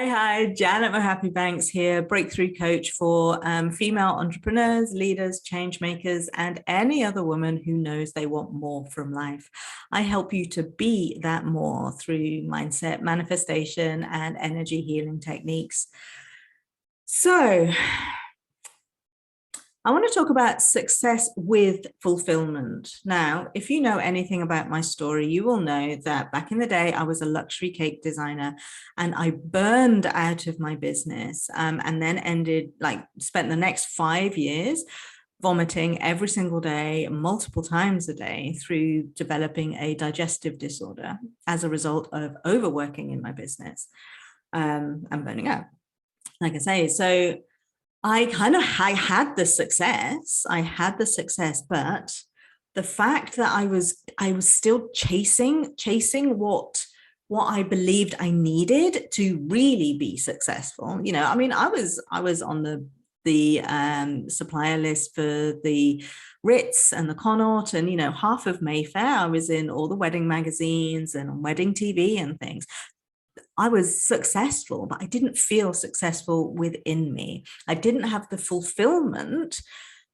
Hi, Janet Mohapi-Banks here, breakthrough coach for female entrepreneurs, leaders, change makers, and any other woman who knows they want more from life. I help you to be that more through mindset, manifestation, and energy healing techniques. So, I want to talk about success with fulfillment. Now, if you know anything about my story, you will know that back in the day, I was a luxury cake designer and I burned out of my business and then spent the next 5 years vomiting every single day, multiple times a day, through developing a digestive disorder as a result of overworking in my business and burning out, like I say. So I had the success, but the fact that I was still chasing what I believed I needed to really be successful. You know, I mean, I was on the supplier list for the Ritz and the Connaught, and you know, half of Mayfair. I was in all the wedding magazines and on wedding TV and things. I was successful, but I didn't feel successful within me. I didn't have the fulfillment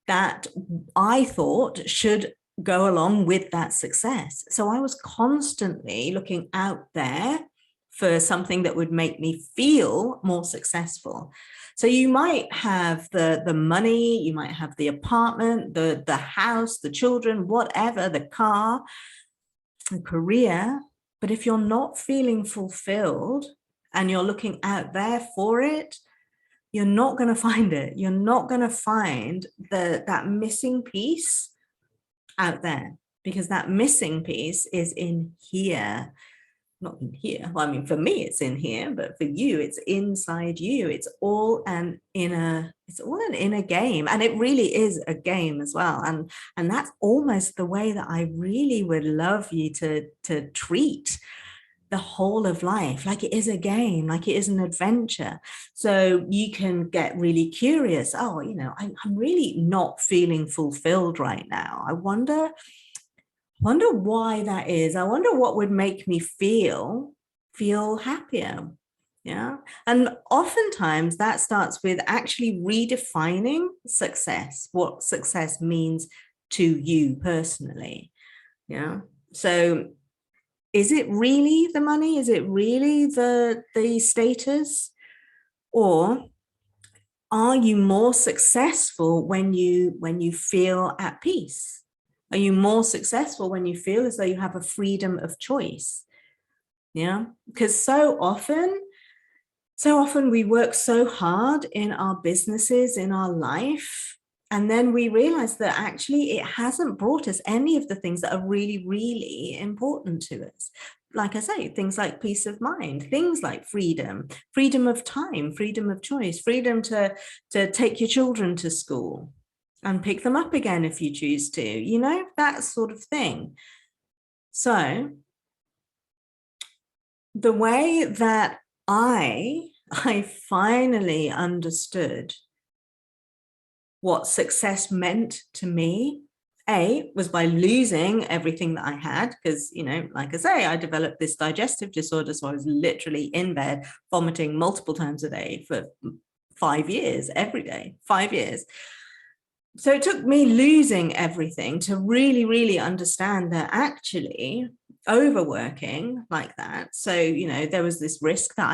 that I thought should go along with that success. So I was constantly looking out there for something that would make me feel more successful. So you might have the money, you might have the apartment, the house, the children, whatever, the car, the career. But if you're not feeling fulfilled and you're looking out there for it, you're not going to find it. You're not going to find that missing piece out there, because that missing piece is in here. Not in here. Well, I mean, for me, it's in here, but for you, it's inside you. It's all an inner game. And it really is a game as well. And that's almost the way that I really would love you to treat the whole of life, like it is a game, like it is an adventure. So you can get really curious. Oh, you know, I'm really not feeling fulfilled right now. I wonder why that is. I wonder what would make me feel happier. Yeah. And oftentimes that starts with actually redefining success, what success means to you personally. Yeah. So is it really the money? Is it really the status? Or are you more successful when you feel at peace? Are you more successful when you feel as though you have a freedom of choice? Yeah, because so often we work so hard in our businesses, in our life, and then we realize that actually it hasn't brought us any of the things that are really, really important to us. Like I say, things like peace of mind, things like freedom of time, freedom of choice, freedom to take your children to school and pick them up again if you choose to, you know, that sort of thing. So the way that I finally understood what success meant to me, was by losing everything that I had, because, you know, like I say, I developed this digestive disorder. So I was literally in bed vomiting multiple times a day for 5 years, every day, 5 years. So it took me losing everything to really, really understand that actually overworking like that. So, you know, there was this risk that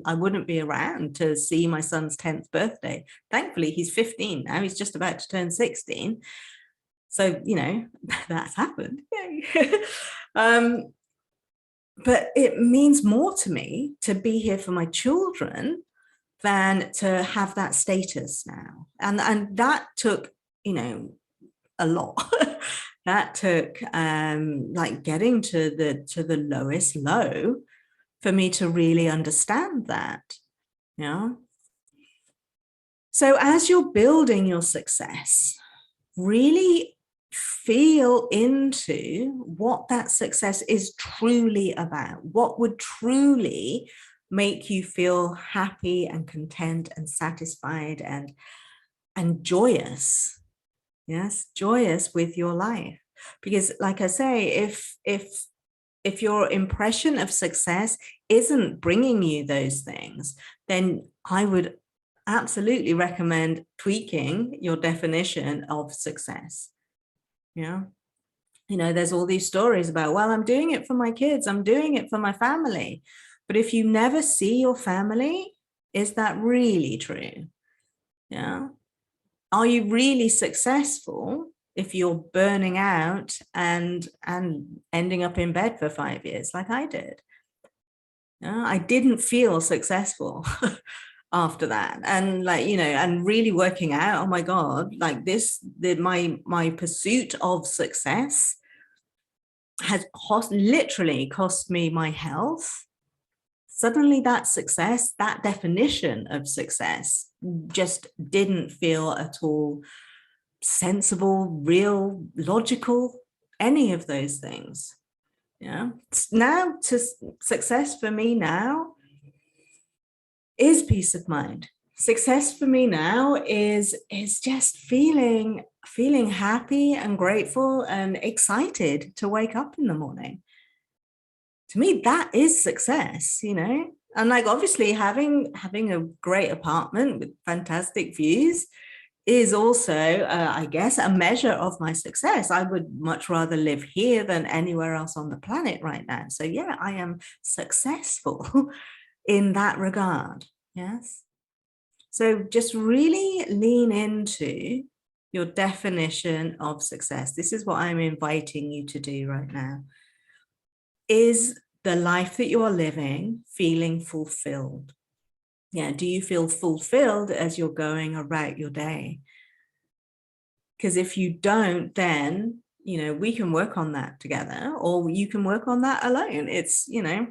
I wouldn't be around to see my son's 10th birthday. Thankfully, he's 15 now. He's just about to turn 16. So, you know, that's happened. But it means more to me to be here for my children than to have that status now. And that took, you know, a lot. That took like getting to the lowest low for me to really understand that. Yeah. So as you're building your success, really feel into what that success is truly about. What would truly make you feel happy and content and satisfied and joyous. Yes, joyous with your life. Because like I say, if your impression of success isn't bringing you those things, then I would absolutely recommend tweaking your definition of success. Yeah. You know, there's all these stories about, well, I'm doing it for my kids, I'm doing it for my family. But if you never see your family, is that really true? Yeah. Are you really successful if you're burning out and ending up in bed for 5 years like I did? Yeah, I didn't feel successful after that. And like, you know, and really working out, oh my God, like my pursuit of success has literally cost me my health. Suddenly that success, that definition of success just didn't feel at all sensible, real, logical, any of those things. Yeah. Now, to success for me now is peace of mind. Success for me now is just feeling happy and grateful and excited to wake up in the morning. To me, that is success, you know. And like, obviously having a great apartment with fantastic views is also, I guess, a measure of my success. I would much rather live here than anywhere else on the planet right now. So yeah, I am successful in that regard. Yes. So just really lean into your definition of success. This is what I'm inviting you to do right now. Is the life that you are living feeling fulfilled? Yeah, do you feel fulfilled as you're going about your day? Because if you don't, then, you know, we can work on that together, or you can work on that alone. It's, you know,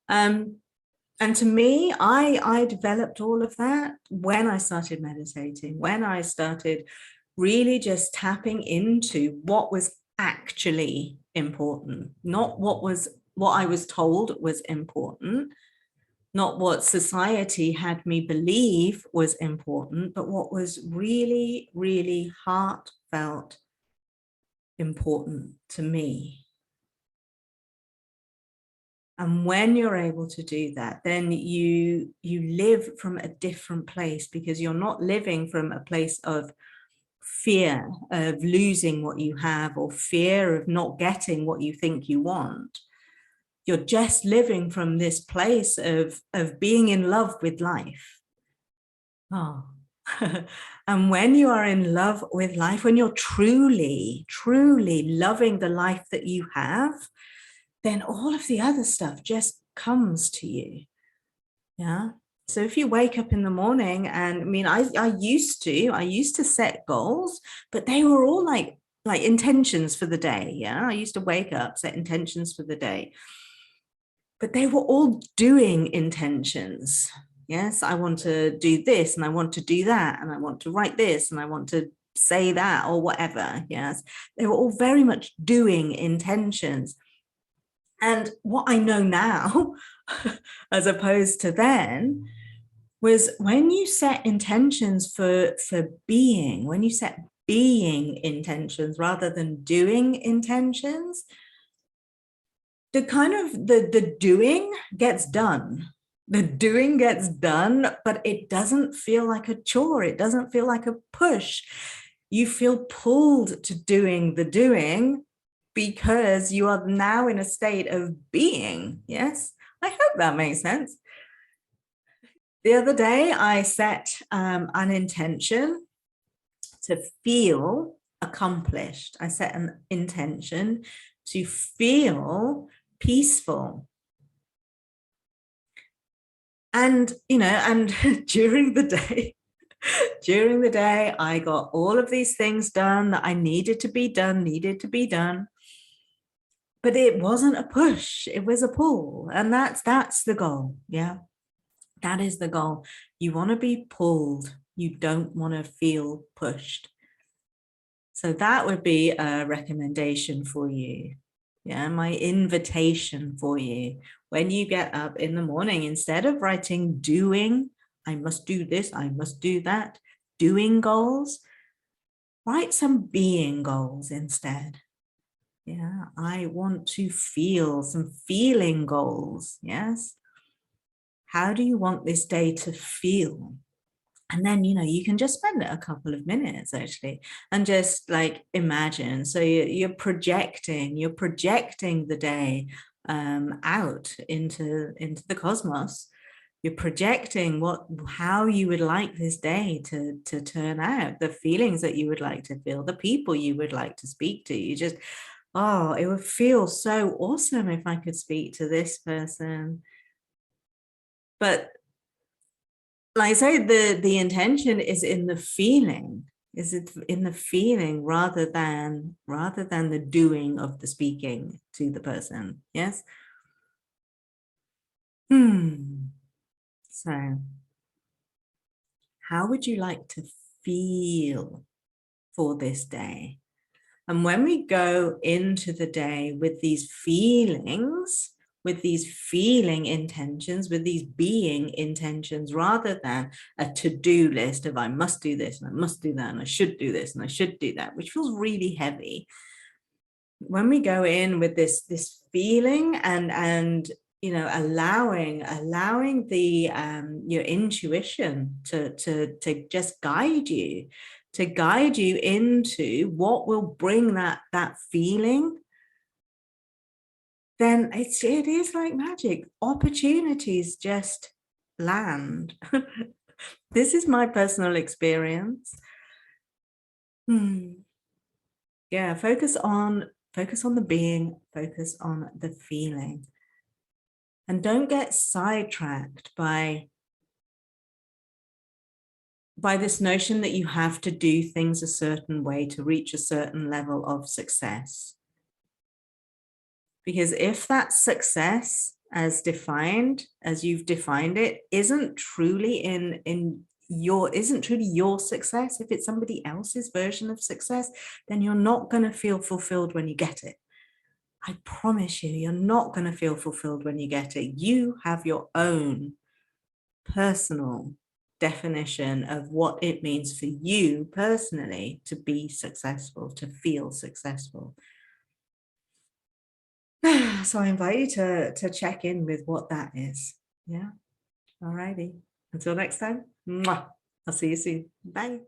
and to me, I developed all of that when I started meditating, when I started really just tapping into what was actually important, not what I was told was important, not what society had me believe was important, but what was really, really heartfelt important to me. And when you're able to do that, then you live from a different place, because you're not living from a place of fear of losing what you have, or fear of not getting what you think you want. You're just living from this place of being in love with life. Oh. And when you are in love with life, when you're truly, truly loving the life that you have, then all of the other stuff just comes to you. Yeah. So if you wake up in the morning, and I mean, I used to set goals, but they were all like intentions for the day. Yeah. I used to wake up, set intentions for the day, but they were all doing intentions. Yes, I want to do this, and I want to do that, and I want to write this, and I want to say that, or whatever. Yes, they were all very much doing intentions. And what I know now, as opposed to then, was when you set intentions for being, when you set being intentions rather than doing intentions, the kind of the doing gets done. The doing gets done, but it doesn't feel like a chore. It doesn't feel like a push. You feel pulled to doing the doing because you are now in a state of being. Yes, I hope that makes sense. The other day, I set an intention to feel accomplished. I set an intention to feel peaceful. And, you know, and during the day, I got all of these things done that I needed to be done. But it wasn't a push, it was a pull. And that's the goal. Yeah, that is the goal. You want to be pulled. You don't want to feel pushed. So that would be a recommendation for you. Yeah, my invitation for you. When you get up in the morning, instead of writing doing, I must do this, I must do that, doing goals, write some being goals instead. Yeah, I want to feel some feeling goals. Yes. How do you want this day to feel? And then, you can just spend a couple of minutes actually and just like imagine. So you're projecting the day out into the cosmos. You're projecting how you would like this day to turn out, the feelings that you would like to feel, the people you would like to speak to. You just, oh, it would feel so awesome if I could speak to this person. But like I say, the intention is in the feeling. Is it in the feeling rather than the doing of the speaking to the person? Yes. So how would you like to feel for this day? And when we go into the day with these feelings, with these feeling intentions, with these being intentions, rather than a to-do list of I must do this and I must do that and I should do this and I should do that, which feels really heavy. When we go in with this feeling and allowing the your intuition to just guide you, into what will bring that feeling, then it is like magic. Opportunities just land. This is my personal experience. Yeah, focus on the being, focus on the feeling. And don't get sidetracked by this notion that you have to do things a certain way to reach a certain level of success. Because if that success as you've defined it, isn't truly your success, if it's somebody else's version of success, then you're not going to feel fulfilled when you get it. I promise you, you're not going to feel fulfilled when you get it. You have your own personal definition of what it means for you personally to be successful, to feel successful. So I invite you to check in with what that is. Yeah. All righty. Until next time. Mwah. I'll see you soon. Bye.